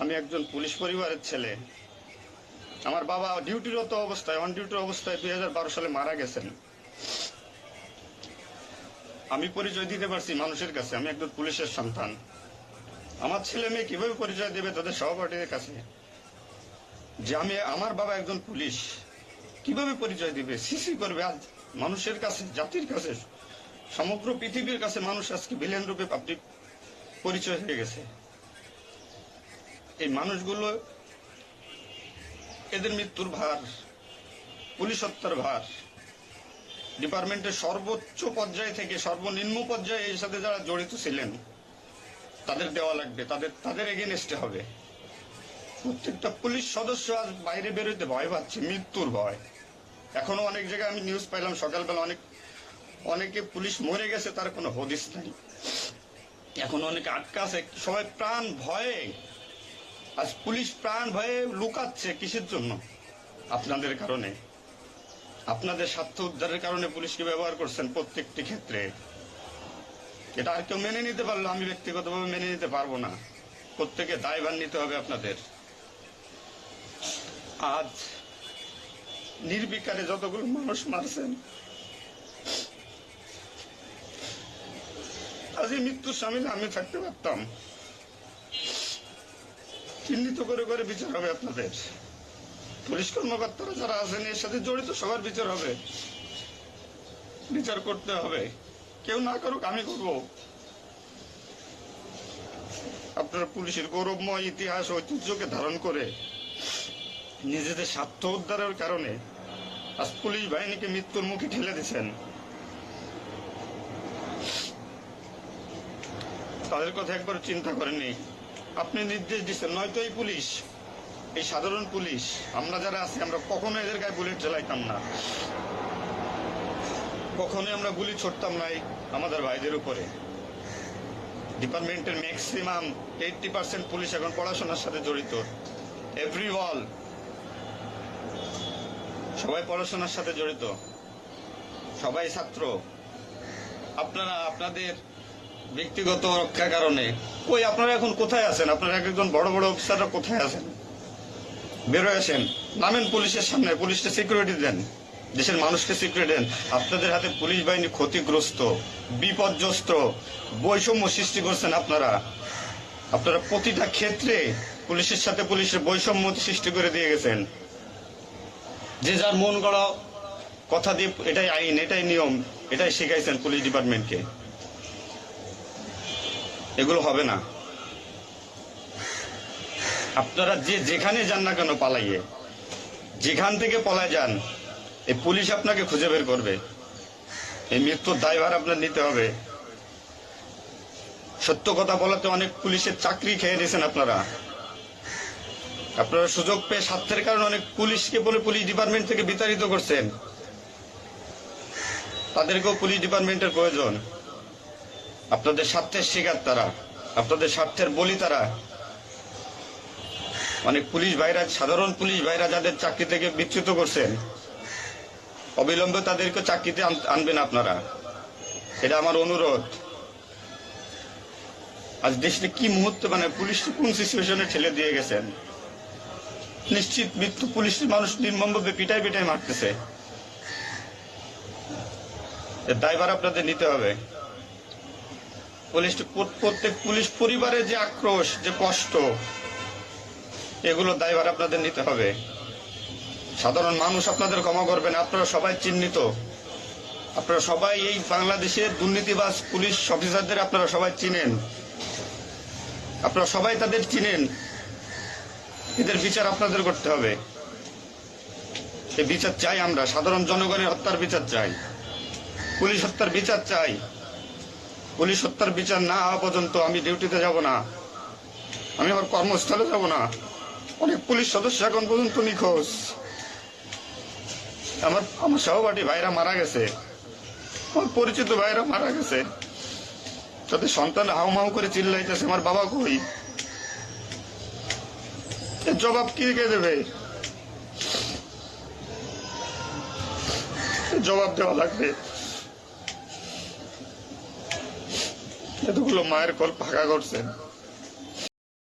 আমি একজন পুলিশ পরিবারের ছেলে। আমার বাবা ডিউটিরত অবস্থায়, অন ডিউটির অবস্থায় 2012 সালে মারা গেছেন। আমি পরিচয় দিতে পারছি মানুষের কাছে আমি একজন পুলিশের সন্তান। আমার ছেলে মেয়ে কিভাবে পরিচয় দেবে তাদের সহপাঠীদের কাছে যে আমি আমার বাবা একজন পুলিশ? কিভাবে পরিচয় দিবে? সিসি করবে আজ মানুষের কাছে, জাতির কাছে, সমগ্র পৃথিবীর কাছে মানুষ আজকে ভিলেন রূপে পাবলিক পরিচয় হয়ে গেছে। এই মানুষগুলো, এদের মৃত্যুর ভার, পুলিশ হত্যার ভার ডিপার্টমেন্টের সর্বোচ্চ পর্যায় থেকে সর্বনিম্ন পর্যায়ে এর সাথে যারা জড়িত ছিলেন তাদের দেওয়া লাগবে, তাদের এগেনস্টে হবে। প্রত্যেকটা পুলিশ সদস্য আজ বাইরে বেরোতে ভয় পাচ্ছে, মৃত্যুর ভয়। এখনো অনেক জায়গায় আমি নিউজ পাইলাম সকালবেলা, অনেকে পুলিশ মরে গেছে, তার কোনো হদিস নাই। এখন অনেকে আটকা আছে, সবাই প্রাণ ভয়ে, আজ পুলিশ প্রাণ ভয়ে লুকাচ্ছে। কিসের জন্য? আপনাদের কারণে, আপনাদের স্বার্থ উদ্ধারের কারণে পুলিশকে ব্যবহার করছেন প্রত্যেকটি ক্ষেত্রে। এটা আর কেউ মেনে নিতে পারলো, আমি ব্যক্তিগতভাবে মেনে নিতে পারবো না। প্রত্যেকে দায়ভার নিতে হবে আপনাদের। আজ নির্বিকারে যতগুলো মানুষ মারছেন, আজ এই মৃত্যুর সামিলে আমি থাকতে পারতাম। চিহ্নিত করে করে বিচার হবে আপনাদের। পুলিশ কর্মকর্তারা যারা আছেন এর সাথে জড়িত সবার বিচার হবে, বিচার করতে হবে। কেউ না করুক, আমি করব। আপনারা পুলিশের গৌরবময় ইতিহাস ঐতিহ্যকে ধারণ করে নিজেদের স্বার্থ উদ্ধারের কারণে আজ পুলিশ বাহিনীকে মৃত্যুর মুখে ঠেলে দিচ্ছেন। তাদের কথা একবার চিন্তা করেননি। আপনি নির্দেশ দিচ্ছেন, নয়তো এই পুলিশ, এই সাধারণ পুলিশ, আমরা যারা আছি, আমরা কখনো এদের গায়ে বুলেট চালাইতাম না, কখনোই আমরা গুলি ছড়তাম না আমাদের ভাইদের উপরে। ডিপার্টমেন্টের ম্যাক্সিমাম 80% পুলিশ এখন পড়াশোনার সাথে জড়িত। এভরি ওয়াল, সবাই পড়াশোনার সাথে জড়িত, সবাই ছাত্র। আপনারা আপনাদের ব্যক্তিগত রক্ষার কারণে কই, আপনারা এখন কোথায় আছেন? আপনারা একজন বড় বড় অফিসাররা কোথায় আছেন? বেরোয় আসেন, নামেন পুলিশের সামনে, পুলিশকে সিকিউরিটি দেন, দেশের মানুষকে সিকিউরিটি দেন। আপনাদের হাতে পুলিশ বাহিনী ক্ষতিগ্রস্ত, বিপর্যস্ত, বৈষম্য সৃষ্টি করছেন আপনারা। আপনারা প্রতিটা ক্ষেত্রে পুলিশের সাথে পুলিশের বৈষম্য সৃষ্টি করে দিয়ে গেছেন। যে যার মন গড়া কথা দিয়ে এটাই আইন, এটাই নিয়ম, এটাই শিখাইছেন পুলিশ ডিপার্টমেন্টকে। এগুলো হবে না। আপনারা যে যেখানে যান না কেন পালাইয়ে, যেখান থেকে পলায় যান, এই পুলিশ আপনাকে খুঁজে বের করবে। এই মৃত্যুর দায়ভার আপনার নিতে হবে। সত্য কথা বলাতে অনেক পুলিশের চাকরি খেয়ে নিয়েছেন আপনারা। আপনারা সুযোগ পেয়ে স্বার্থের কারণে অনেক পুলিশকে বলে পুলিশ ডিপার্টমেন্ট থেকে বিতাড়িত করছেন। তাদেরকেও পুলিশ ডিপার্টমেন্টের প্রয়োজন। আপনাদের স্বার্থের শিকার তারা, আপনাদের স্বার্থের বলি তারা। অনেক পুলিশ ভাইরা, সাধারণ পুলিশ ভাইরা যাদের চাকরি থেকে বিচ্যুত করছেন, অবিলম্বে তাদেরকে চাকরিতে আনবেন আপনারা। এটা আমার অনুরোধ। আজ দেশে কি মুহূর্তে, পুলিশ কোন সিচুয়েশনে ঠেলে দিয়ে গেছেন। নিশ্চিত মৃত্যু, পুলিশ মানুষ নির্মমভাবে পিটাই পিটাই মারতেছে। এর দায়ভার আপনাদের নিতে হবে। প্রত্যেক পুলিশ পরিবারের যে আক্রোশ, যে কষ্ট, এগুলো দায়ভার আপনাদের নিতে হবে। সাধারণ মানুষ আপনাদের ক্ষমা করবেন। আপনারা সবাই চিহ্নিত, আপনারা সবাই এই বাংলাদেশের দুর্নীতিবাজ পুলিশ অফিসারদের আপনারা সবাই চিনেন, আপনারা সবাই তাদের চিনেন। এদের বিচার আপনাদের করতে হবে। এই বিচার চাই আমরা, সাধারণ জনগণের হত্যার বিচার চাই, পুলিশ হত্যার বিচার চাই। পুলিশ হত্যার বিচার না হওয়া পর্যন্ত আমি ডিউটিতে যাব না, আমি আমার কর্মস্থলে যাব না। অনেক পুলিশ সদস্য এখন পর্যন্ত নিখোঁজ। আমার সহপাঠী ভাইরা মারা গেছে, আমার পরিচিত ভাইরা মারা গেছে। তাদের সন্তান হাউমাউ করে চিল্লাইতেছে, আমার বাবা কই? এর জবাব কি কে দেবে? জবাব দেওয়া লাগবে। এতগুলো মায়ের কল ফাঁকা করছেন।